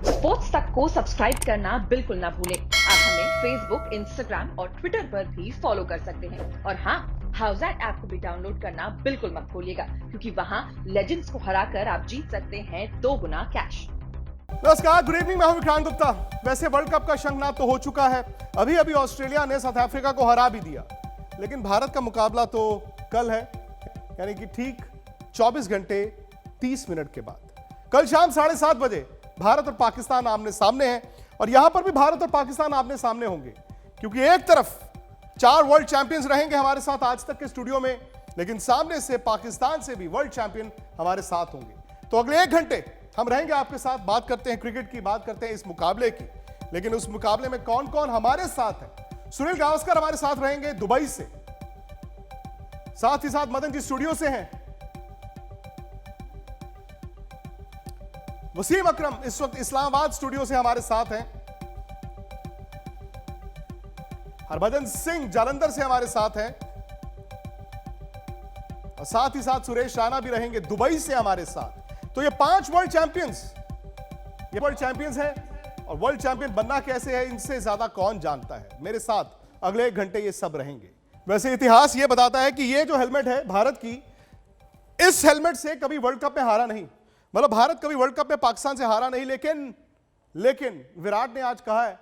Sports तक को subscribe करना बिल्कुल ना भूलें। आप हमें फेसबुक, इंस्टाग्राम और ट्विटर पर भी फॉलो कर सकते हैं। और हाँ, हाउसएट ऐप को भी डाउनलोड करना बिल्कुल मत भूलिएगा, क्योंकि वहाँ लेजेंड्स को हराकर आप जीत सकते हैं 2 गुना कैश। नमस्कार, गुड इवनिंग। मैं हूं विक्रांत गुप्ता। वैसे वर्ल्ड कप का शंखनाद तो हो चुका है। अभी अभी ऑस्ट्रेलिया ने साउथ अफ्रीका को हरा भी दिया, लेकिन भारत का मुकाबला तो कल है, यानी कि ठीक 24 घंटे 30 मिनट के बाद। कल शाम 7:30 बजे भारत और पाकिस्तान आमने सामने हैं, और यहां पर भी भारत और पाकिस्तान आमने सामने होंगे, क्योंकि एक तरफ 4 वर्ल्ड चैंपियंस रहेंगे हमारे साथ आज तक के स्टूडियो में, लेकिन सामने से पाकिस्तान से भी वर्ल्ड चैंपियन हमारे साथ होंगे। तो अगले 1 घंटे हम रहेंगे आपके साथ, बात करते हैं क्रिकेट की, बात करते हैं इस मुकाबले की। लेकिन उस मुकाबले में कौन कौन हमारे साथ है? सुनील गावस्कर हमारे साथ रहेंगे दुबई से, साथ ही साथ मदन जी स्टूडियो से हैं, वसीम अकरम इस वक्त इस्लामाबाद स्टूडियो से हमारे साथ हैं, हरभजन सिंह जालंधर से हमारे साथ हैं, और साथ ही साथ सुरेश राणा भी रहेंगे दुबई से हमारे साथ। तो ये 5 वर्ल्ड चैंपियंस हैं, और वर्ल्ड चैंपियन बनना कैसे है इनसे ज्यादा कौन जानता है। मेरे साथ अगले 1 घंटे ये सब रहेंगे। वैसे इतिहास ये बताता है कि ये जो हेलमेट है भारत की, इस हेलमेट से कभी वर्ल्ड कप में हारा नहीं, मतलब भारत कभी वर्ल्ड कप में पाकिस्तान से हारा नहीं। लेकिन विराट ने आज कहा है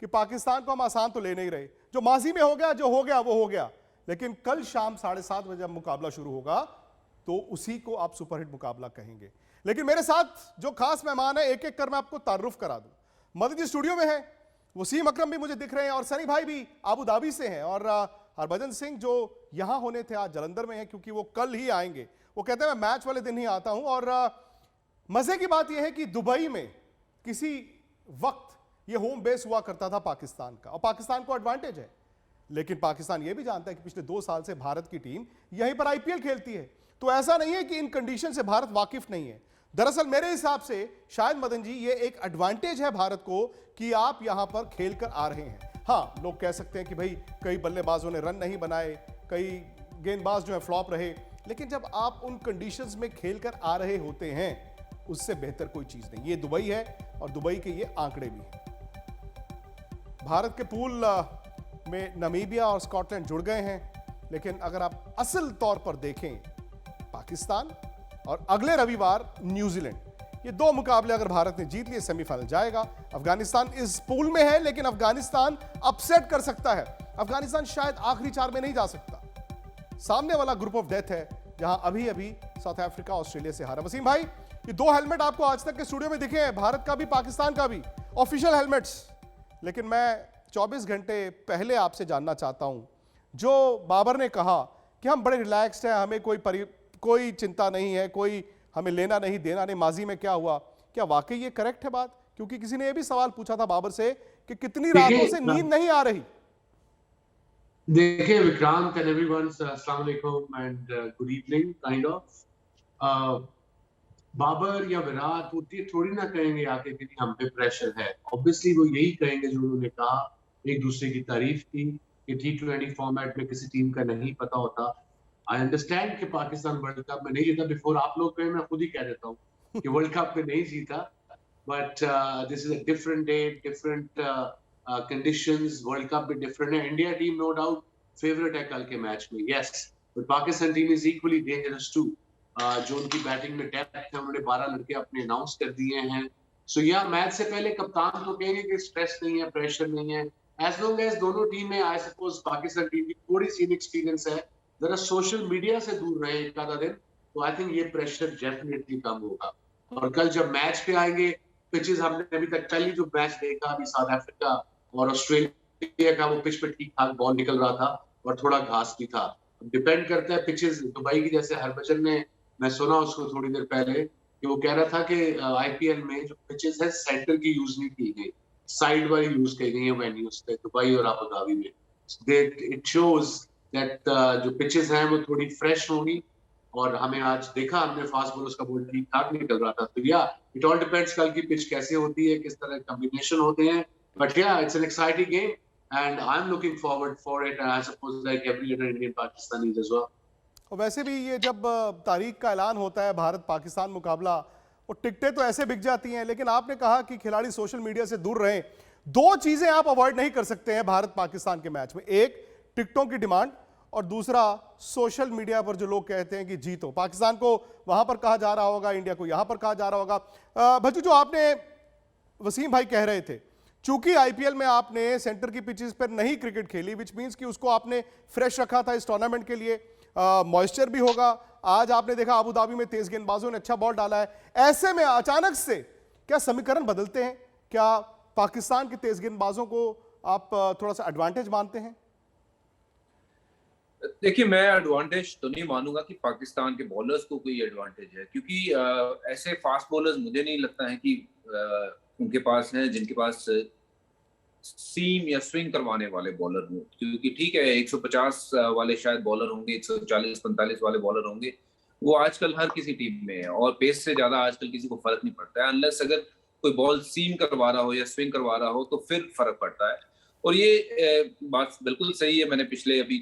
कि पाकिस्तान को हम आसान तो ले नहीं रहे, जो माजी में हो गया, जो हो गया वो हो गया, लेकिन कल शाम 7:30 बजे जब मुकाबला शुरू होगा तो उसी को आप सुपरहिट मुकाबला कहेंगे। लेकिन मेरे साथ जो खास मेहमान है, एक एक कर मैं आपको तारुफ करा दूं। मदन जी स्टूडियो में है, वसीम अकरम भी मुझे दिख रहे हैं, और सनी भाई भी अबू धाबी से हैं, और हरभजन सिंह जो यहां होने थे आज जलंधर में हैं, क्योंकि वो कल ही आएंगे। वो कहते हैं मैं मैच वाले दिन ही आता हूं। और मजे की बात यह है कि दुबई में किसी वक्त यह होम बेस हुआ करता था पाकिस्तान का, और पाकिस्तान को एडवांटेज है। लेकिन पाकिस्तान यह भी जानता है कि पिछले 2 साल से भारत की टीम यहीं पर आईपीएल खेलती है, तो ऐसा नहीं है कि इन कंडीशन से भारत वाकिफ नहीं है। दरअसल मेरे हिसाब से शायद मदन जी ये एक एडवांटेज है भारत को कि आप यहां पर खेल कर आ रहे हैं। हाँ, लोग कह सकते हैं कि भाई कई बल्लेबाजों ने रन नहीं बनाए, कई गेंदबाज जो है फ्लॉप रहे, लेकिन जब आप उन कंडीशंस में खेल कर आ रहे होते हैं, उससे बेहतर कोई चीज नहीं। ये दुबई है, और दुबई के ये आंकड़े भी हैं। भारत के पूल में नामीबिया और स्कॉटलैंड जुड़ गए हैं, लेकिन अगर आप असल तौर पर देखें, पाकिस्तान और अगले रविवार न्यूजीलैंड, ये 2 मुकाबले अगर भारत ने जीत लिए सेमीफाइनल जाएगा। अफगानिस्तान इस पूल में है, लेकिन अफगानिस्तान अपसेट कर सकता है। अफगानिस्तान शायद आखिरी 4 में नहीं जा सकता। सामने वाला ग्रुप ऑफ डेथ है, जहां अभी अभी साउथ अफ्रीका ऑस्ट्रेलिया से हारा। वसीम भाई, ये 2 हेलमेट आपको आज तक के स्टूडियो में दिखे हैं, भारत का भी पाकिस्तान का भी, ऑफिशियल हेलमेट्स। लेकिन मैं 24 घंटे पहले आपसे जानना चाहता हूं, जो बाबर ने कहा कि हम बड़े रिलैक्स्ड हैं, हमें कोई चिंता नहीं है, कोई हमें लेना नहीं देना नहीं, माजी में क्या हुआ, क्या वाकई ये करेक्ट है बात? क्योंकि किसी ने ये भी सवाल पूछा था बाबर से कि कितनी रातों से नींद नहीं आ रही। देखिए विक्रांत एंड एवरीवन, अस्सलाम वालेकुम and good evening kind of. Babar या विराट वो थोड़ी ना कहेंगे आके कि हम पे प्रेशर है। ऑब्वियसली वो यही कहेंगे जो उन्होंने कहा, एक दूसरे की तारीफ की कि T20 फॉर्मेट में किसी टीम का नहीं पता होता। आई अंडरस्टैंड कि पाकिस्तान वर्ल्ड कप में नहीं जीता, बिफोर आप लोग कहें मैं खुद ही कह देता हूँ कि वर्ल्ड कप में नहीं जीता, but this is a different day, different conditions, world cup भी डिफरेंट है। India team no doubt favourite है कल के मैच में, yes, but Pakistan team is equally dangerous too. जो उनकी बैटिंग में डेप्थ है, उन्होंने 12 लड़के अपने अनाउंस कर दिए हैं। सो या मैच से पहले कप्तान तो कहेंगे कि स्ट्रेस नहीं है, प्रेशर नहीं है, एज लॉन्ग एज दोनों टीमें, आई सपोज पाकिस्तान टीम की थोड़ी सी इनएक्सपीरियंस है, जरा सोशल मीडिया से दूर रहे एक आधा दिन, तो आई थिंक ये प्रेशर डेफिनेटली कम होगा। और कल जब मैच पे आएंगे, पिचेस हमने अभी तक कल ही जो मैच देखा अभी साउथ अफ्रीका और ऑस्ट्रेलिया का, वो पिच पे ठीक ठाक बॉल निकल रहा था और थोड़ा घास भी था। डिपेंड करता है पिचेस। दुबई की जैसे हरभजन ने, मैं सुना उसको थोड़ी देर पहले कि वो कह रहा था कि आईपीएल में जो पिचेस है सेंटर की यूज नहीं की गई, साइड वाली यूज की गई है वेन्यूज पे, दुबई और अबू धाबी में। इट शोज दैट जो पिचेस हैं वो थोड़ी फ्रेश होंगी, और हमें आज देखा, हमने फास्ट बॉलर्स का बॉल ठीक ठाक निकल रहा था। तो या इट ऑल डिपेंड्स कल की पिच कैसे होती है, किस तरह कॉम्बिनेशन होते हैं, बट या it's an exciting game and I am looking forward for it, and I suppose like every other Indian Pakistani as well. और वैसे भी ये जब तारीख का ऐलान होता है भारत पाकिस्तान मुकाबला, और टिकटें तो ऐसे बिक जाती हैं, लेकिन आपने कहा कि खिलाड़ी सोशल मीडिया से दूर रहें। दो चीजें आप अवॉइड नहीं कर सकते हैं भारत पाकिस्तान के मैच में, एक टिकटों की डिमांड और दूसरा सोशल मीडिया पर जो लोग कहते हैं कि जीतो। पाकिस्तान को वहां पर कहा जा रहा होगा, इंडिया को यहां पर कहा जा रहा होगा। भज्जू, जो आपने वसीम भाई कह रहे थे, चूंकि आईपीएल में आपने सेंटर की पिचेस पर नहीं क्रिकेट खेली, विच मींस कि उसको आपने फ्रेश रखा था इस टूर्नामेंट के लिए, मॉइस्चर भी होगा। आज आपने देखा अबू धाबी में तेज गेंदबाजों ने अच्छा बॉल डाला है, ऐसे में अचानक से क्या समीकरण बदलते हैं? क्या पाकिस्तान के तेज गेंदबाजों को आप थोड़ा सा एडवांटेज मानते हैं? देखिए, मैं एडवांटेज तो नहीं मानूंगा कि पाकिस्तान के बॉलर्स को कोई एडवांटेज है, क्योंकि ऐसे फास्ट बॉलर्स मुझे नहीं लगता है कि उनके पास हैं जिनके पास सीम या स्विंग करवाने वाले बॉलर हों। क्योंकि ठीक है, 150 वाले शायद बॉलर होंगे, 140-45 वाले बॉलर होंगे, वो आजकल हर किसी टीम में है, और पेस से ज्यादा आजकल किसी को फर्क नहीं पड़ता है, अनलेस अगर कोई बॉल सीम करवा रहा हो या स्विंग करवा रहा हो तो फिर फर्क पड़ता है। और ये बात बिल्कुल सही है, मैंने पिछले अभी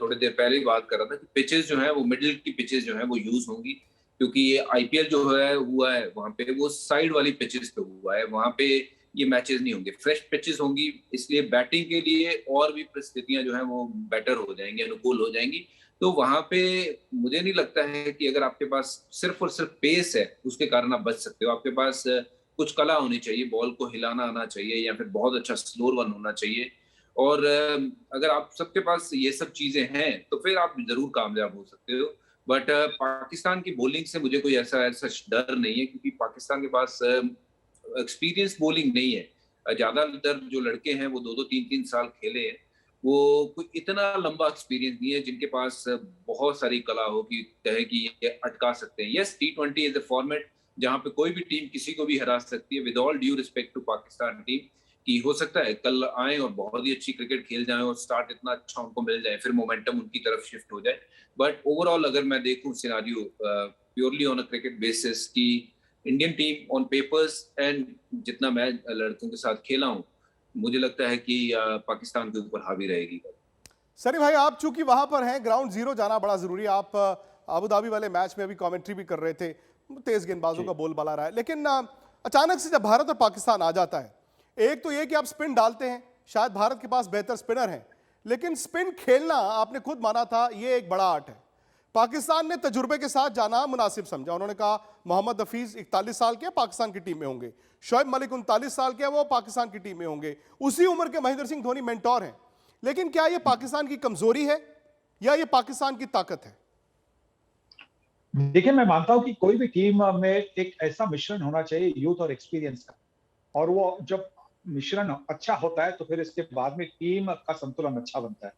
थोड़ी देर पहले ही बात कर रहा था कि पिचेस जो है वो मिडिल की पिचेस जो है वो यूज होंगी, क्योंकि ये आईपीएल जो है हुआ है वहां पे वो साइड वाली पिचेस पे हुआ है, वहां पे ये मैचेस नहीं होंगे, फ्रेश पिचेस होंगी, इसलिए बैटिंग के लिए और भी परिस्थितियां जो है वो बेटर हो जाएंगी, अनुकूल हो जाएंगी। तो वहां पे मुझे नहीं लगता है कि अगर आपके पास सिर्फ और सिर्फ पेस है उसके कारण आप बच सकते हो। आपके पास कुछ कला होनी चाहिए, बॉल को हिलाना आना चाहिए, या फिर बहुत अच्छा स्लोअर वन होना चाहिए। और अगर आप सबके पास ये सब चीजें हैं तो फिर आप जरूर कामयाब हो सकते हो। बट पाकिस्तान की बॉलिंग से मुझे कोई ऐसा डर नहीं है, क्योंकि पाकिस्तान के पास एक्सपीरियंस बॉलिंग नहीं है। ज्यादातर जो लड़के हैं वो 2-3 साल खेले हैं, वो कोई इतना लंबा एक्सपीरियंस नहीं है जिनके पास बहुत सारी कला हो कि कहे कि ये अटका सकते हैं। Yes, T20 is a format जहां पे कोई भी टीम किसी को भी हरा सकती है, with all due respect to Pakistan team, कि हो सकता है कल आए और बहुत ही अच्छी क्रिकेट खेल जाएं और स्टार्ट इतना अच्छा उनको मिल जाए, फिर मोमेंटम उनकी तरफ शिफ्ट हो जाए। बट ओवरऑल अगर मैं देखूं scenario purely on a cricket basis, की Indian team on papers and जितना मैं लड़कों के साथ खेला हूं, मुझे लगता है कि पाकिस्तान के ऊपर हावी रहेगी। सनी भाई, आप चूंकि वहां पर हैं, ग्राउंड जीरो जाना बड़ा जरूरी है। आप अबू धाबी वाले मैच में अभी कमेंट्री भी कर रहे थे, तेज गेंदबाजों का बोलबाला रहा है, लेकिन अचानक से जब भारत और पाकिस्तान आ जाता है, एक तो ये कि आप स्पिन डालते हैं, शायद भारत के पास बेहतर स्पिनर हैं, लेकिन स्पिन खेलना आपने खुद माना था ये एक बड़ा आर्ट है। पाकिस्तान ने तजुर्बे के साथ जाना मुनासिब समझा। उन्होंने कहा मोहम्मद हफीज 41 साल के पाकिस्तान की टीम में होंगे, शोएब मलिक 39 साल के, वो पाकिस्तान की टीम में होंगे, उसी उम्र के महेंद्र सिंह धोनी मेंटोर हैं। लेकिन क्या ये पाकिस्तान की कमजोरी है या ये पाकिस्तान की ताकत है? देखिए, मैं मानता हूं कि कोई भी टीम में एक ऐसा मिश्रण होना चाहिए यूथ और एक्सपीरियंस का, और वो जब मिश्रण अच्छा होता है तो फिर इसके बाद में टीम का संतुलन अच्छा बनता है।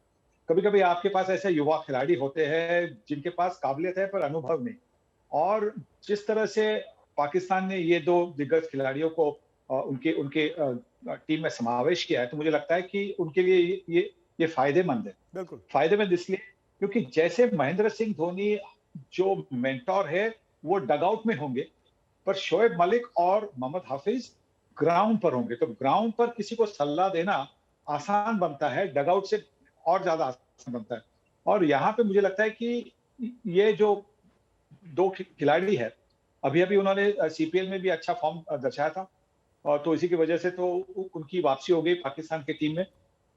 कभी कभी आपके पास ऐसे युवा खिलाड़ी होते हैं जिनके पास काबिलियत है पर अनुभव नहीं, और जिस तरह से पाकिस्तान ने ये दो दिग्गज खिलाड़ियों को उनके उनके टीम में समावेश किया है, तो मुझे लगता है कि उनके लिए ये फायदेमंद है। बिल्कुल फायदेमंद इसलिए क्योंकि जैसे महेंद्र सिंह धोनी जो मेंटोर है वो डगआउट में होंगे, पर शोएब मलिक और मोहम्मद हाफिज ग्राउंड पर होंगे, तो ग्राउंड पर किसी को सलाह देना आसान बनता है, डगआउट से और ज्यादा आसान बनता है। और यहाँ पे मुझे लगता है कि ये जो दो खिलाड़ी है, अभी उन्होंने सीपीएल में भी अच्छा फॉर्म दर्शाया था, और तो इसी की वजह से तो उनकी वापसी हो गई पाकिस्तान की टीम में।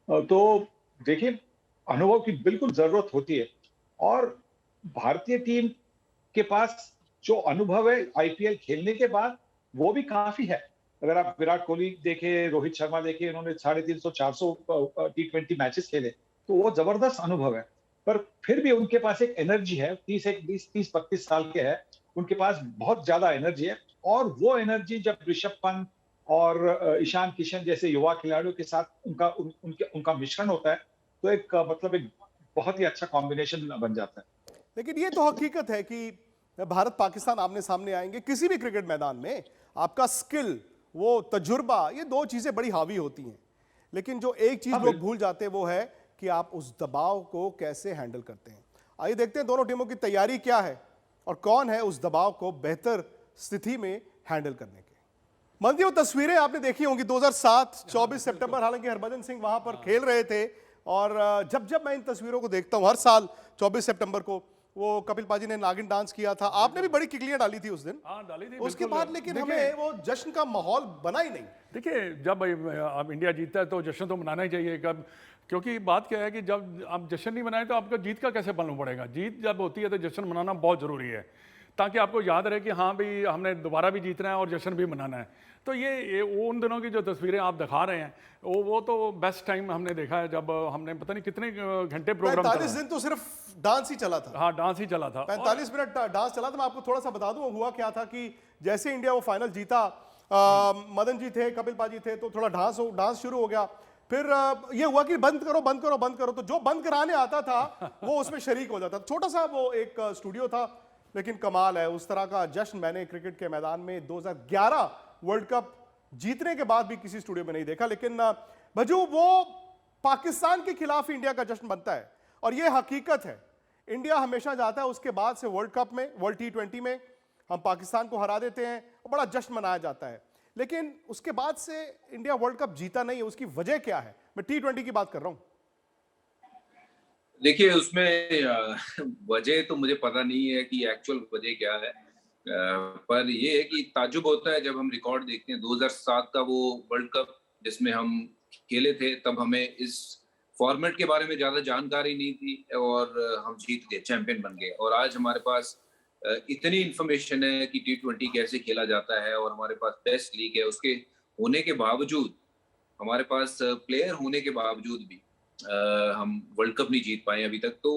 तो देखिए, अनुभव की बिल्कुल जरूरत होती है, और भारतीय टीम के पास जो अनुभव है आईपीएल खेलने के बाद वो भी काफी है। अगर आप विराट कोहली देखें, रोहित शर्मा देखें, इन्होंने 350-400 T20 मैचेस खेले, तो वो जबरदस्त अनुभव है। पर फिर भी उनके पास एक एनर्जी है, 30-32 साल के है, उनके पास बहुत ज्यादा एनर्जी है, और वो एनर्जी जब ऋषभ पंत और ईशान किशन जैसे युवा खिलाड़ियों के साथ उनका मिश्रण होता है, तो एक बहुत ही अच्छा कॉम्बिनेशन बन जाता है। लेकिन ये तो हकीकत है कि भारत पाकिस्तान आमने सामने आएंगे किसी भी क्रिकेट मैदान में, आपका स्किल, वो तजुर्बा, ये दो चीजें बड़ी हावी होती हैं। लेकिन जो एक चीज लोग भूल जाते हैं वो है कि आप उस दबाव को कैसे हैंडल करते हैं। आइए देखते हैं दोनों टीमों की तैयारी क्या है और कौन है उस दबाव को बेहतर स्थिति में हैंडल करने के। मंदी, वो तस्वीरें आपने देखी होंगी 2007 24 सितंबर, हालांकि हरभजन सिंह वहां पर खेल रहे थे, और जब मैं इन तस्वीरों को देखता हूं हर साल 24 सितंबर को, वो कपिल पाजी ने नागिन डांस किया था, आपने भी बड़ी किकलियां डाली थी उस दिन। हाँ डाली थी उसके बिल्कुल। बाद लेकिन देखिए, हमें वो जश्न का माहौल बना ही नहीं। देखिए जब अब इंडिया जीतता है तो जश्न तो मनाना ही चाहिए। कब, क्योंकि बात क्या है कि जब आप जश्न नहीं मनाए तो आपका जीत का कैसे मालूम पड़ेगा। जीत जब होती है तो जश्न मनाना बहुत ज़रूरी है, ताकि आपको याद रहे कि हाँ भाई हमने दोबारा भी जीतना है और जश्न भी मनाना है। तो ये वो उन दिनों की जो तस्वीरें आप दिखा रहे हैं वो तो बेस्ट टाइम हमने देखा है, जब हमने पता नहीं कितने घंटे प्रोग्राम 45 दिन तो सिर्फ डांस ही चला था। हाँ डांस ही चला था। 45 मिनट डांस चला था। मैं आपको थोड़ा सा बता दूं हुआ क्या था कि जैसे इंडिया वो फाइनल जीता, मदन जी थे, कपिल पाजी थे, तो थोड़ा डांस शुरू हो गया। फिर ये हुआ कि बंद करो बंद करो बंद करो, तो जो बंद कराने आता था वो उसमें शरीक हो जाता। छोटा सा वो एक स्टूडियो था, लेकिन कमाल है। उस तरह का जश्न मैंने क्रिकेट के मैदान में 2011 वर्ल्ड कप जीतने के बाद भी किसी स्टूडियो में नहीं देखा। लेकिन भजू वो पाकिस्तान के खिलाफ इंडिया का जश्न बनता है, और ये हकीकत है। इंडिया हमेशा जाता है उसके बाद से वर्ल्ड कप में, वर्ल्ड T20 में हम पाकिस्तान को हरा देते हैं और बड़ा जश्न मनाया जाता है। लेकिन उसके बाद से इंडिया वर्ल्ड कप जीता नहीं है। उसकी वजह क्या है? मैं T20 की बात कर रहा हूं। देखिए उसमें वजह तो मुझे पता नहीं है कि एक्चुअल वजह क्या है, पर ये है कि ताज्जुब होता है जब हम रिकॉर्ड देखते हैं 2007 का वो वर्ल्ड कप जिसमें हम खेले थे। तब हमें इस फॉर्मेट के बारे में ज्यादा जानकारी नहीं थी और हम जीत गए, चैंपियन बन गए। और आज हमारे पास इतनी इंफॉर्मेशन है कि T20 कैसे खेला जाता है, और हमारे पास बेस्ट लीग है। उसके होने के बावजूद, हमारे पास प्लेयर होने के बावजूद भी हम वर्ल्ड कप नहीं जीत पाए अभी तक। तो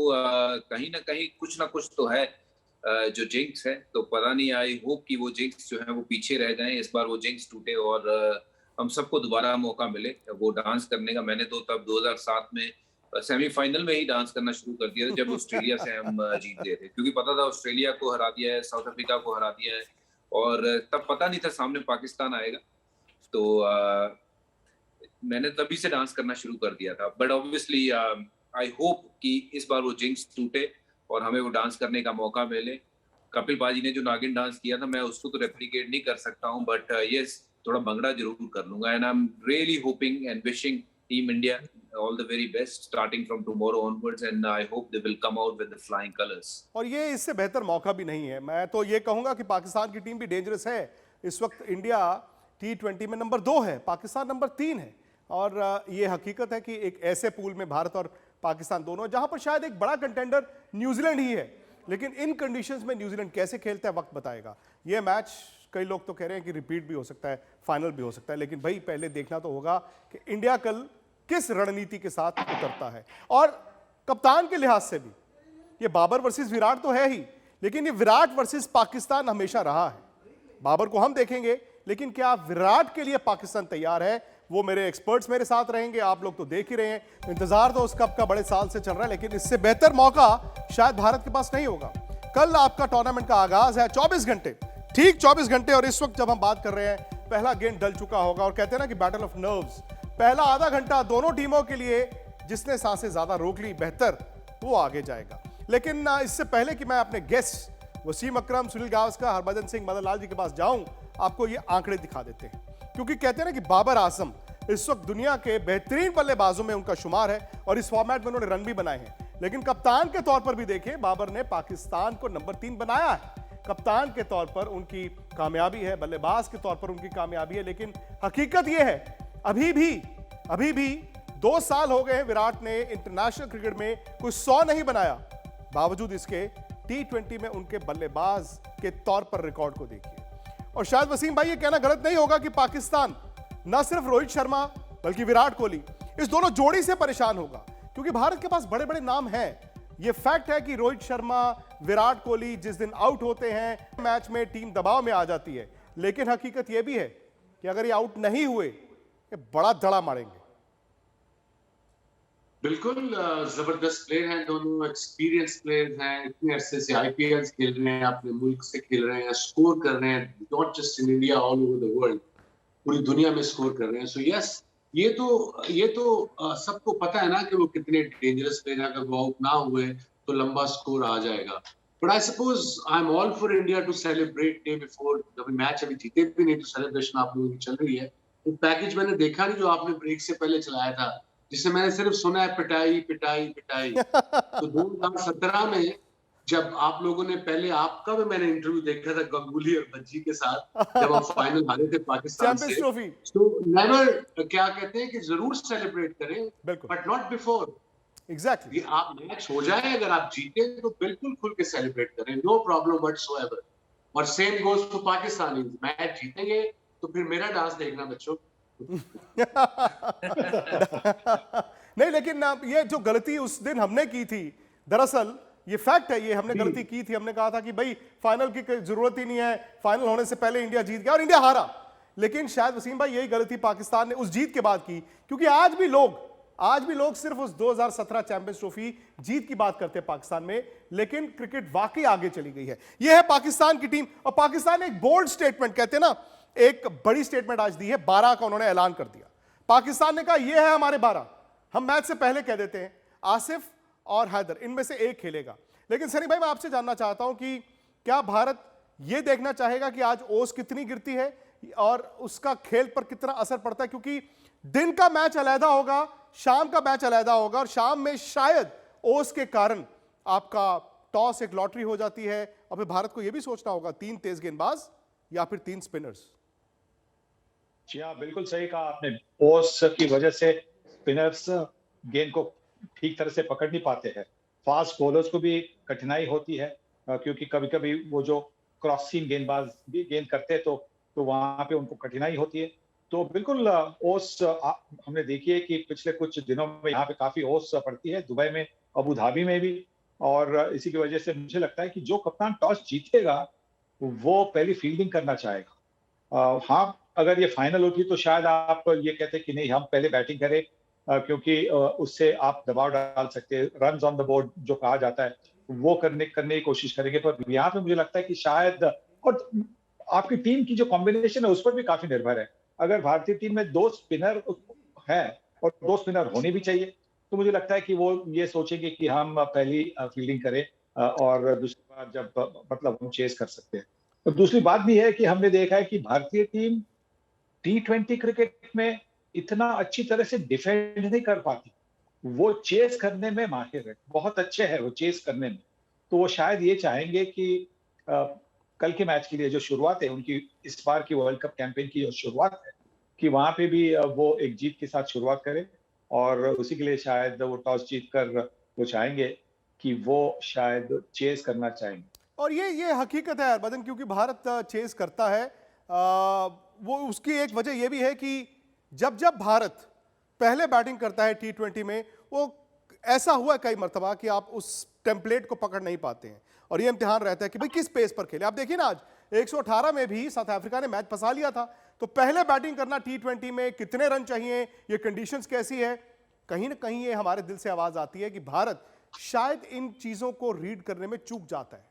कहीं ना कहीं कुछ ना कुछ तो है जो जिंक्स है। तो पता नहीं, आई होप कि वो जिंक्स जो है वो पीछे रह जाएं, इस बार वो जिंक्स टूटे और हम सबको दोबारा मौका मिले वो डांस करने का। मैंने तो तब 2007 में सेमीफाइनल में ही डांस करना शुरू कर दिया था, जब ऑस्ट्रेलिया से हम जीत गए थे, क्योंकि पता था ऑस्ट्रेलिया को हरा दिया है, साउथ अफ्रीका को हरा दिया है, और तब पता नहीं था सामने पाकिस्तान आएगा। तो मैंने तभी से डांस करना शुरू कर दिया था। बट ऑब्वियसली आई होप कि इस बार वो जिंक्स टूटे और हमें वो डांस करने का मौका मिले। कपिल पाजी ने जो नागिन डांस किया था, मैं उसको तो रेप्लिकेट नहीं कर सकता हूँ, बट यस थोड़ा भंगड़ा जरूर कर लूंगा। And I am really hoping and wishing team India all the very best starting from tomorrow onwards, and I hope they will come out with the flying colors. और ये इससे बेहतर मौका भी नहीं है। मैं तो ये कहूंगा कि पाकिस्तान की टीम भी डेंजरस है। इस वक्त इंडिया T20 में नंबर 2 है, पाकिस्तान नंबर 3 है। और ये हकीकत है कि एक ऐसे पूल में भारत और पाकिस्तान दोनों, जहां पर शायद एक बड़ा कंटेंडर न्यूजीलैंड ही है, लेकिन इन कंडीशंस में न्यूजीलैंड कैसे खेलता है वक्त बताएगा। ये मैच कई लोग तो कह रहे हैं कि रिपीट भी हो सकता है, फाइनल भी हो सकता है, लेकिन भाई पहले देखना तो होगा कि इंडिया कल किस रणनीति के साथ उतरता है। और कप्तान के लिहाज से भी ये बाबर वर्सेस विराट तो है ही, लेकिन ये विराट वर्सेस पाकिस्तान हमेशा रहा है। बाबर को हम देखेंगे, लेकिन क्या विराट के लिए पाकिस्तान तैयार है? वो मेरे एक्सपर्ट्स मेरे साथ रहेंगे, आप लोग तो देख ही रहे हैं। इंतजार तो उस कप का बड़े साल से चल रहा है, लेकिन इससे बेहतर मौका शायद भारत के पास नहीं होगा। कल आपका टूर्नामेंट का आगाज है, 24 घंटे, ठीक 24 घंटे। और इस वक्त जब हम बात कर रहे हैं, पहला गेंद डल चुका होगा, और कहते हैं ना कि बैटल ऑफ नर्व्स। पहला आधा घंटा दोनों टीमों के लिए, जिसने सांसें ज्यादा रोक ली बेहतर वो आगे जाएगा। लेकिन इससे पहले कि मैं अपने गेस्ट वसीम अकरम, सुनील गावस्कर, हरभजन सिंह, मदन लाल जी के पास जाऊं, आपको ये आंकड़े दिखा देते हैं। क्योंकि कहते हैं ना कि बाबर आजम इस वक्त दुनिया के बेहतरीन बल्लेबाजों में उनका शुमार है, और इस फॉर्मेट में उन्होंने रन भी बनाए हैं। लेकिन कप्तान के तौर पर भी देखें, बाबर ने पाकिस्तान को नंबर 3 बनाया है। कप्तान के तौर पर उनकी कामयाबी है, बल्लेबाज के तौर पर उनकी कामयाबी है। लेकिन हकीकत यह है, अभी भी 2 साल हो गए हैं विराट ने इंटरनेशनल क्रिकेट में कोई 100 नहीं बनाया। बावजूद इसके T20 में उनके बल्लेबाज के तौर पर रिकॉर्ड को देखिए। और शायद वसीम भाई ये कहना गलत नहीं होगा कि पाकिस्तान न सिर्फ रोहित शर्मा बल्कि विराट कोहली, इस दोनों जोड़ी से परेशान होगा, क्योंकि भारत के पास बड़े बड़े नाम हैं। ये फैक्ट है कि रोहित शर्मा, विराट कोहली जिस दिन आउट होते हैं, मैच में टीम दबाव में आ जाती है। लेकिन हकीकत यह भी है कि अगर ये आउट नहीं हुए, ये बड़ा धड़ा मारेंगे। बिल्कुल जबरदस्त प्लेयर हैं दोनों, एक्सपीरियंस प्लेयर्स हैं, इतने अरसे से IPL खेल रहे हैं, अपने मुल्क से खेल रहे हैं, स्कोर कर रहे हैं, not just in India, all over the world, पूरी दुनिया में स्कोर कर रहे हैं। सो यस, ये तो सबको पता है ना कि वो कितने डेंजरस प्लेयर हैं। अगर वो आउट ना हुए तो लंबा स्कोर आ जाएगा। But I suppose I am all for India to celebrate day before. जब मैच अभी जीते भी नहीं तो सेलिब्रेशन आप लोगों की चल रही है। वो पैकेज मैंने देखा नहीं जो आपने ब्रेक से पहले चलाया था, जिससे मैंने सिर्फ सुना है पिटाई पिटाई पिटाई। तो 2017 में जब आप लोगों ने पहले, आपका भी मैंने इंटरव्यू देखा था गंगुली और भज्जी के साथ, जब आप फाइनल हारे थे पाकिस्तान से, चैंपियंस ट्रॉफी। तो नेवर, क्या कहते हैं कि जरूर सेलिब्रेट करें, बिल्कुल, बट नॉट बिफोर। एग्जैक्टली। ये आप मैच हो जाए, अगर आप जीते तो बिल्कुल खुल के सेलिब्रेट करें, नो प्रॉब्लम व्हाटसोएवर। और same goes for Pakistani, match जीतेंगे तो फिर मेरा डांस देखना बच्चों। नहीं, लेकिन ये जो गलती उस दिन हमने की थी, दरअसल ये फैक्ट है, ये हमने गलती की थी। हमने कहा था कि भाई फाइनल की कोई जरूरत ही नहीं है, फाइनल होने से पहले इंडिया जीत गया और इंडिया हारा। लेकिन शायद वसीम भाई यही गलती पाकिस्तान ने उस जीत के बाद की, क्योंकि आज भी लोग सिर्फ उस 2017 चैंपियंस ट्रॉफी जीत की बात करते हैं पाकिस्तान में, लेकिन क्रिकेट वाकई आगे चली गई है। यह है पाकिस्तान की टीम, और पाकिस्तान ने एक बोल्ड स्टेटमेंट, कहते हैं ना, एक बड़ी स्टेटमेंट आज दी है। 12 का उन्होंने ऐलान कर दिया। पाकिस्तान ने कहा यह है हमारे 12। हम मैच से पहले कह देते हैं आसिफ और हैदर इनमें से एक खेलेगा। लेकिन सनी भाई, मैं आपसे जानना चाहता हूं कि क्या भारत यह देखना चाहेगा कि आज ओस कितनी गिरती है और उसका खेल पर कितना असर पड़ता है, क्योंकि दिन का मैच अलहदा होगा, शाम का मैच अलहदा होगा, और शाम में शायद ओस के कारण आपका टॉस एक लॉटरी हो जाती है, और फिर भारत को यह भी सोचना होगा 3 तेज गेंदबाज या फिर 3 स्पिनर्स। जी हाँ, बिल्कुल सही कहा आपने। ओस की वजह से स्पिनर्स गेंद को ठीक तरह से पकड़ नहीं पाते हैं। फास्ट बॉलर्स को भी कठिनाई होती है, क्योंकि कभी कभी वो जो क्रॉस सीम गेंदबाज भी गेंद करते हैं तो वहां पे उनको कठिनाई होती है। तो बिल्कुल ओस हमने देखी है कि पिछले कुछ दिनों में यहाँ पे काफी ओस पड़ती है, दुबई में, अबू धाबी में भी। और इसी की वजह से मुझे लगता है कि जो कप्तान टॉस जीतेगा वो पहली फील्डिंग करना चाहेगा। हाँ, अगर ये फाइनल होती तो शायद आप ये कहते कि नहीं, हम पहले बैटिंग करें, क्योंकि उससे आप दबाव डाल सकते हैं, रन्स ऑन द बोर्ड जो कहा जाता है वो करने की कोशिश करेंगे। पर यहाँ पे मुझे लगता है कि शायद, और आपकी टीम की जो कॉम्बिनेशन है उस पर भी काफी निर्भर है। अगर भारतीय टीम में 2 स्पिनर है और 2 स्पिनर होने भी चाहिए, तो मुझे लगता है कि वो ये सोचेंगे कि हम पहली फील्डिंग करें, और दूसरी बार जब मतलब हम चेस कर सकते हैं। तो दूसरी बात भी है कि हमने देखा है कि भारतीय टीम T20 क्रिकेट में इतना अच्छी तरह से डिफेंड नहीं कर पाती। वो चेस करने में माहिर है, बहुत अच्छे हैं वो चेस करने में। तो वो शायद ये चाहेंगे कि कल के मैच के लिए जो शुरुआत है उनकी, इस बार की वर्ल्ड कप कैंपेन की जो शुरुआत है, कि वहां पे भी वो एक जीत के साथ शुरुआत करें, और उसी के लिए शायद वो टॉस जीत कर वो चाहेंगे कि वो शायद चेस करना चाहेंगे। और ये हकीकत है हरभजन, क्योंकि भारत चेस करता है। वो उसकी एक वजह यह भी है कि जब भारत पहले बैटिंग करता है T20 में, वो ऐसा हुआ कई मरतबा कि आप उस टेम्पलेट को पकड़ नहीं पाते हैं, और ये इम्तिहान रहता है कि भाई किस पेस पर खेले। आप देखिए ना, आज 118 में भी साउथ अफ्रीका ने मैच फंसा लिया था। तो पहले बैटिंग करना T20 में, कितने रन चाहिए, ये कंडीशंस कैसी है, कहीं ना कहीं ये हमारे दिल से आवाज आती है कि भारत शायद इन चीजों को रीड करने में चूक जाता है।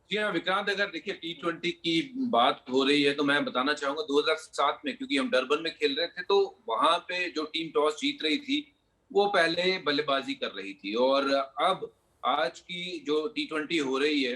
जी हाँ विक्रांत, अगर देखिए T20 की बात हो रही है तो मैं बताना चाहूंगा 2007 में, क्योंकि हम डरबन में खेल रहे थे, तो वहां पे जो टीम टॉस जीत रही थी वो पहले बल्लेबाजी कर रही थी। और अब आज की जो T20 हो रही है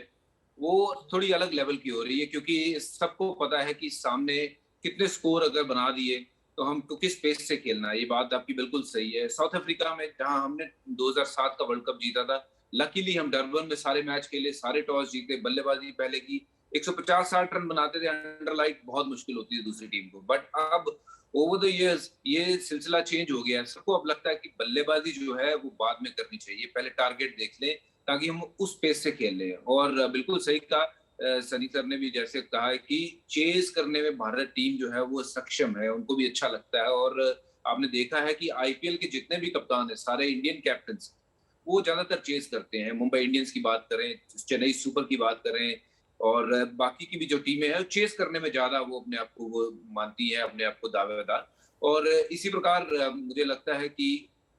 वो थोड़ी अलग लेवल की हो रही है, क्योंकि सबको पता है कि सामने कितने स्कोर अगर बना दिए तो हमको किस पेस से खेलना है। ये बात आपकी बिल्कुल सही है। साउथ अफ्रीका में जहां हमने 2007 का वर्ल्ड कप जीता था, लकीली हम डरबन में सारे मैच खेले, सारे टॉस जीते, बल्लेबाजी पहले की, 150-60 रन बनाते थे, अंडरलाइट बहुत मुश्किल होती है दूसरी टीम को। बट अब ओवर द इयर्स ये सिलसिला चेंज हो गया है। सबको अब लगता है कि बल्लेबाजी जो है वो बाद में करनी चाहिए, पहले टारगेट देख लें ताकि हम उस पेस से खेल लें। और बिल्कुल सही कहा सनी सर ने भी, जैसे कहा है कि चेस करने में भारत टीम जो है वो सक्षम है, उनको भी अच्छा लगता है। और आपने देखा है कि आईपीएल के जितने भी कप्तान है, सारे इंडियन कैप्टन वो ज्यादातर चेस करते हैं। मुंबई इंडियंस की बात करें, चेन्नई सुपर की बात करें, और बाकी की भी जो टीमें हैं चेस करने में ज्यादा वो अपने आप को वो मानती है, अपने आप को दावेदार। और इसी प्रकार मुझे लगता है कि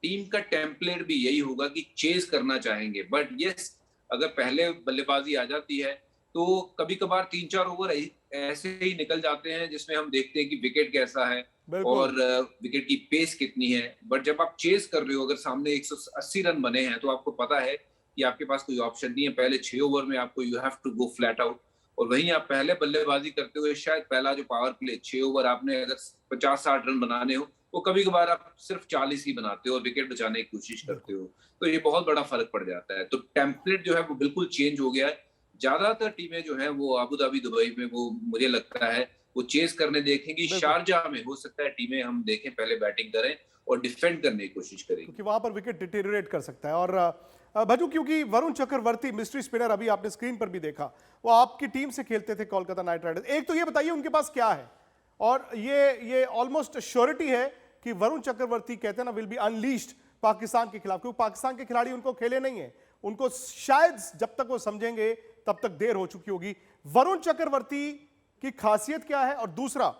टीम का टेम्पलेट भी यही होगा कि चेस करना चाहेंगे। बट यस, अगर पहले बल्लेबाजी आ जाती है तो कभी कभार 3-4 ओवर ऐसे ही निकल जाते हैं जिसमें हम देखते हैं कि विकेट कैसा है और विकेट की पेस कितनी है। बट जब आप चेस कर रहे हो, अगर सामने 180 रन बने हैं तो आपको पता है कि आपके पास कोई ऑप्शन नहीं है, पहले 6 ओवर में आपको you have to go flat out. और वहीं आप पहले बल्लेबाजी करते हुए शायद पहला जो पावर प्ले 6 ओवर आपने अगर 50-60 रन बनाने हो वो कभी कभार आप सिर्फ 40 ही बनाते हो और विकेट बचाने की कोशिश करते हो, तो ये बहुत बड़ा फर्क पड़ जाता है। तो टेम्पलेट जो है वो बिल्कुल चेंज हो गया है। ज्यादातर टीमें जो है वो अबू धाबी, दुबई में वो मुझे लगता है वो चेस करने देखेंगी। शारजाह में हो सकता है टीमें हम देखें पहले बैटिंग करें और डिफेंड करने की कोशिश करेंगे, क्योंकि वहां पर विकेट डिटेरियोरेट कर सकता है। और भज्जू, क्योंकि वरुण चक्रवर्ती मिस्ट्री स्पिनर, अभी आपने स्क्रीन पर भी देखा, वो आपकी टीम से खेलते थे कोलकाता नाइट राइडर्स। एक तो ये बताइए उनके पास क्या है, और ये ऑलमोस्ट श्योरिटी है कि वरुण चक्रवर्ती कहते हैं ना विल बी अनलीश्ड पाकिस्तान के खिलाफ, क्योंकि पाकिस्तान के खिलाड़ी उनको खेले नहीं है, उनको शायद जब तक वो समझेंगे तब तक देर हो चुकी होगी। वरुण चक्रवर्ती की खासियत क्या है, और दूसरा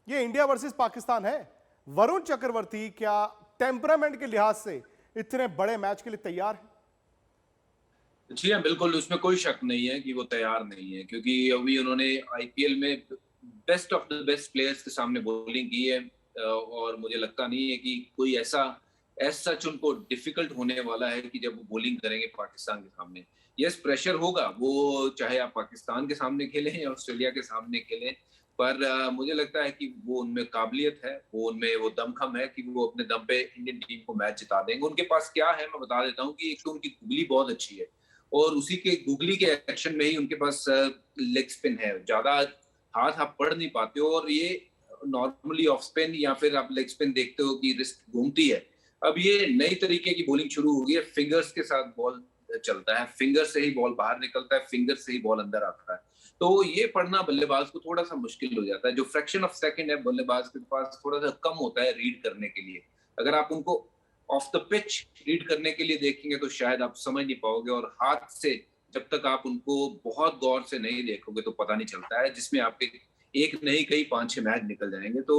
ये इंडिया वर्सेस पाकिस्तान है, वरुण चक्रवर्ती क्या टेम्परामेंट के लिहाज से इतने बड़े मैच के लिए तैयार है? जी हाँ, बिल्कुल, उसमें कोई शक नहीं है कि वो तैयार नहीं है, क्योंकि अभी उन्होंने आईपीएल में best of the best players के सामने बॉलिंग की है, और मुझे लगता नहीं है कि कोई ऐसा सच उनको डिफिकल्ट होने वाला है कि जब वो बॉलिंग करेंगे पाकिस्तान के सामने। यस, प्रेशर होगा, वो चाहे आप पाकिस्तान के सामने खेलें या ऑस्ट्रेलिया के सामने खेलें, पर मुझे लगता है कि वो उनमें काबिलियत है, वो उनमें वो दमखम है कि वो अपने दम पे इंडियन टीम को मैच जिता देंगे। उनके पास क्या है मैं बता देता हूँ कि एक तो उनकी गुगली बहुत अच्छी है, और उसी के गुगली के एक्शन में ही उनके पास लेग स्पिन है। ज्यादा हाथ आप पढ़ नहीं पाते हो, और ये नॉर्मली ऑफ स्पिन या फिर आप लेग स्पिन देखते हो कि रिस्ट घूमती है। अब ये नई तरीके की बॉलिंग शुरू हो गई है, फिंगर्स के साथ बॉल चलता है, फिंगर से ही बॉल बाहर निकलता है, फिंगर से ही बॉल अंदर आता है। तो ये पढ़ना बल्लेबाज को थोड़ा सा मुश्किल हो जाता है। जो फ्रैक्शन ऑफ सेकंड है बल्लेबाज के पास थोड़ा सा कम होता है रीड करने के लिए। अगर आप उनको ऑफ द पिच रीड करने के लिए देखेंगे तो शायद आप समझ नहीं पाओगे, और हाथ से जब तक आप उनको बहुत गौर से नहीं देखोगे तो पता नहीं चलता है, जिसमें आपके एक नहीं कई 5-6 मैच निकल जाएंगे। तो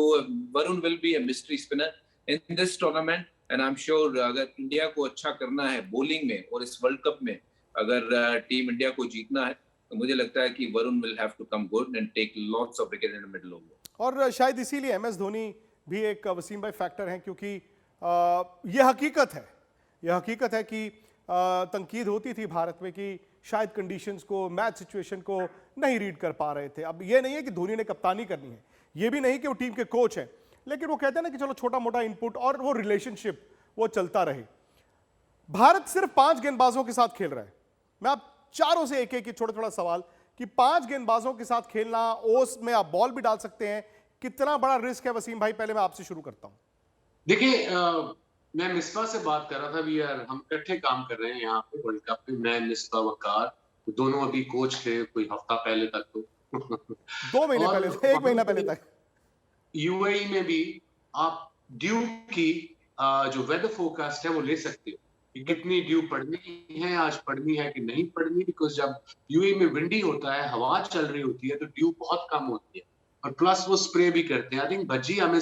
Varun will be a mystery spinner in this tournament, and I am sure अगर इंडिया को अच्छा करना है बॉलिंग में और इस वर्ल्ड कप में अगर टीम इंडिया को जीतना है, तो मुझे लगता है कि Varun will have to come good and take lots of wicket in the middle over. और शायद इसीलिए एमएस धोनी भी एक वसीम भाई फैक्टर हैं, क्योंकि यह हकीकत है कि तनकीद होती थी भारत में कि शायद कंडीशंस को, मैच सिचुएशन को नहीं रीड कर पा रहे थे। अब ये नहीं है कि धोनी ने कप्तानी करनी है, ये भी नहीं कि वो टीम के कोच हैं, लेकिन वो कहते हैं ना कि चलो छोटा मोटा इनपुट और वो रिलेशनशिप वो चलता रहे। भारत सिर्फ 5 गेंदबाजों के साथ खेल रहा है। मैं आप चारों से एक एक छोटा सवाल कि 5 गेंदबाजों के साथ खेलना, ओस में आप बॉल भी डाल सकते हैं, कितना बड़ा रिस्क है? वसीम भाई, पहले मैं आपसे शुरू करता हूं। देखिए, मैं मिसबा से बात कर रहा था भी यार, हम इकट्ठे काम कर रहे हैं यहाँ पे वर्ल्ड कप में। मैं, मिसबा, वकार, दोनों अभी कोच थे कोई हफ्ता पहले तक, तो 2 महीने पहले, 1 महीना पहले तक। यूएई में भी आप ड्यू की जो वेदर फोरकास्ट है वो ले सकते हो कि कितनी ड्यू पड़नी है, आज पड़नी है कि नहीं पड़नी, बिकॉज जब यूएई में विंडी होता है, हवा चल रही होती है, तो ड्यू बहुत कम होती है, और प्लस वो स्प्रे भी करते हैं। आई थिंक भज्जी हमें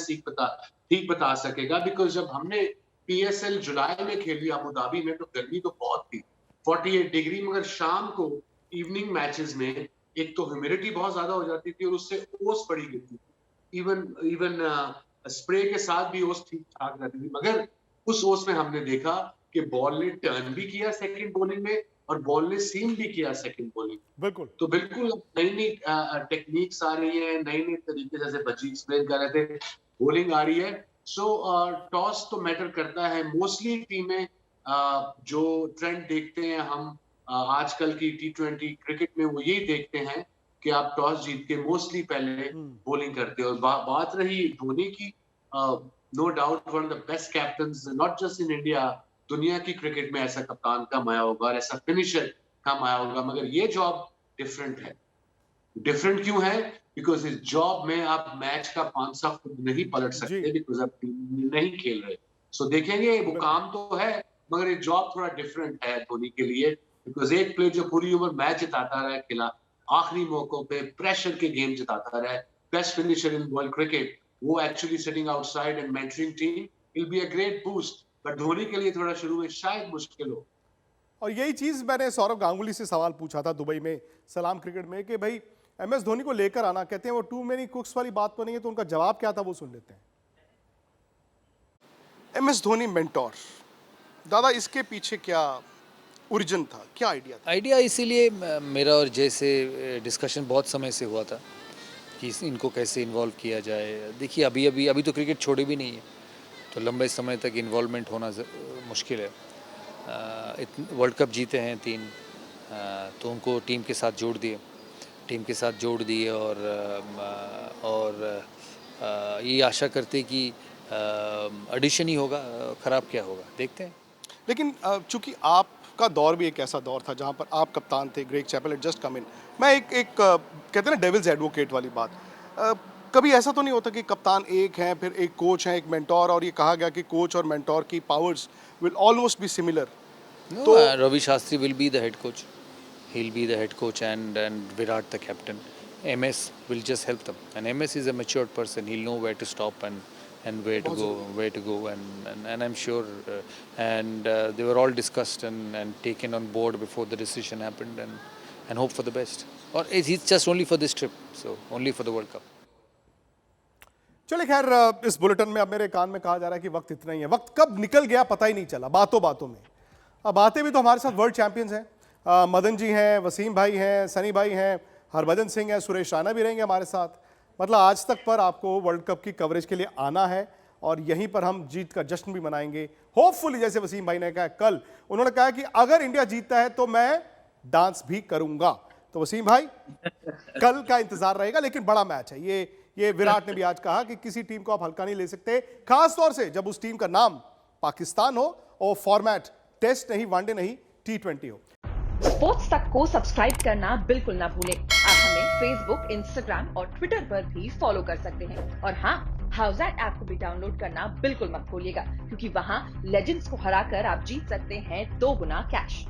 ठीक बता सकेगा, बिकॉज जब हमने पीएसएल जुलाई में खेली अबू धाबी में, तो गर्मी तो बहुत थी, 48 डिग्री, मगर शाम को इवनिंग मैचेस में एक तो ह्यूमिडिटी बहुत ज्यादा हो जाती थी और उससे ओस पड़ी गिरती थी। इवन स्प्रे के साथ भी ओस ठीक ठाक रहती थी, मगर उस ओस में हमने देखा कि बॉल ने टर्न भी किया सेकंड बॉलिंग में और बॉल ने सीम भी किया सेकंड बॉलिंग। बिल्कुल, तो बिल्कुल नई टेक्निक्स आ रही है, नए तरीके, जैसे बच्ची एक्सप्लेन कर रहे थे, बॉलिंग आ रही है। सो टॉस तो मैटर करता है। मोस्टली टीमें जो ट्रेंड देखते हैं हम आजकल की T20 क्रिकेट में, वो यही देखते हैं कि आप टॉस जीत के मोस्टली पहले बॉलिंग करते हो। और बात रही धोनी की, no doubt one of the best captains not just in India, दुनिया की क्रिकेट में ऐसा कप्तान कम आया होगा और ऐसा फिनिशर कम आया होगा। मगर ये जॉब डिफरेंट है। डिफरेंट क्यों है? बिकॉज इस जॉब में आप मैच का पांसा खुद नहीं पलट सकते, बिकॉज आप नहीं खेल रहे। सो देखेंगे, वो काम तो है, मगर ये जॉब थोड़ा डिफरेंट है धोनी के लिए, बिकॉज एक प्लेयर जो पूरी उम्र मैच जिताता रहा, खिला आखिरी मौकों पे प्रेशर के गेम जिताता रहा, best finisher in world cricket, वो actually sitting outside and mentoring team will be a great boost. पर धोनी के लिए थोड़ा शुरू में शायद मुश्किल हो। और यही चीज मैंने सौरव गांगुली से सवाल पूछा था दुबई में सलाम क्रिकेट में कि भाई एमएस धोनी को लेकर आना, कहते हैं वो टू मेनी कुक्स वाली बात तो नहीं है, तो उनका जवाब क्या था वो सुन लेते हैं। एमएस धोनी मेंटोर, दादा इसके पीछे क्या ओरिजिन था, क्या आइडिया था? आइडिया इसीलिए मेरा और जय से डिस्कशन बहुत समय से हुआ था कि इनको कैसे इन्वॉल्व किया जाए। देखिए अभी तो क्रिकेट छोड़े भी नहीं है, तो लंबे समय तक इन्वॉल्वमेंट होना मुश्किल है। वर्ल्ड कप जीते हैं 3, तो उनको टीम के साथ जोड़ दिए और ये आशा करते कि एडिशन ही होगा, ख़राब क्या होगा देखते हैं। लेकिन चूंकि आपका दौर भी एक ऐसा दौर था जहां पर आप कप्तान थे, Greg Chappell had just come in. मैं एक कहते हैं ना डेविल्स एडवोकेट वाली बात, कभी ऐसा तो नहीं होता कि कप्तान एक हैं, फिर एक कोच है, एक मेंटोर, और ये कहा गया कि कोच और मेंटोर की powers will almost be similar? No, Ravi Shastri will be the head coach. He'll be the head coach and Virat the captain. MS will just help them. And MS is a matured person. He'll know where to stop and where to go. And I'm sure they were all discussed and taken on board before the decision happened and hope for the best. Or it's just only for this trip. So only for the World Cup. चलिए खैर, इस bulletin में अब मेरे कान में कहा जा रहा है कि वक्त इतना ही है। वक्त कब निकल गया पता ही नहीं चला, बातों में। अब बातें भी तो हमारे साथ वर्ल्ड चैंपियंस हैं, मदन जी हैं, वसीम भाई हैं, सनी भाई हैं, हरभजन सिंह हैं, सुरेश राणा भी रहेंगे हमारे साथ। मतलब आज तक पर आपको वर्ल्ड कप की कवरेज के लिए आना है और यहीं पर हम जीत का जश्न भी मनाएंगे। होपफुली, जैसे वसीम भाई ने कहा कल, उन्होंने कहा कि अगर इंडिया जीतता है तो मैं डांस भी करूंगा। तो वसीम भाई, कल का इंतजार रहेगा, लेकिन बड़ा मैच है ये विराट ने भी आज कहा कि किसी टीम को आप हल्का नहीं ले सकते, खास तौर से जब उस टीम का नाम पाकिस्तान हो और फॉर्मेट टेस्ट नहीं, वनडे नहीं, T20 हो। स्पोर्ट्स तक को सब्सक्राइब करना बिल्कुल ना भूलें। आप हमें फेसबुक, इंस्टाग्राम और ट्विटर पर भी फॉलो कर सकते हैं। और हाँ, हाउसएट ऐप को भी डाउनलोड करना बिल्कुल मत भूलिएगा, क्योंकि वहाँ लेजेंड्स को हराकर आप जीत सकते हैं 2 गुना कैश।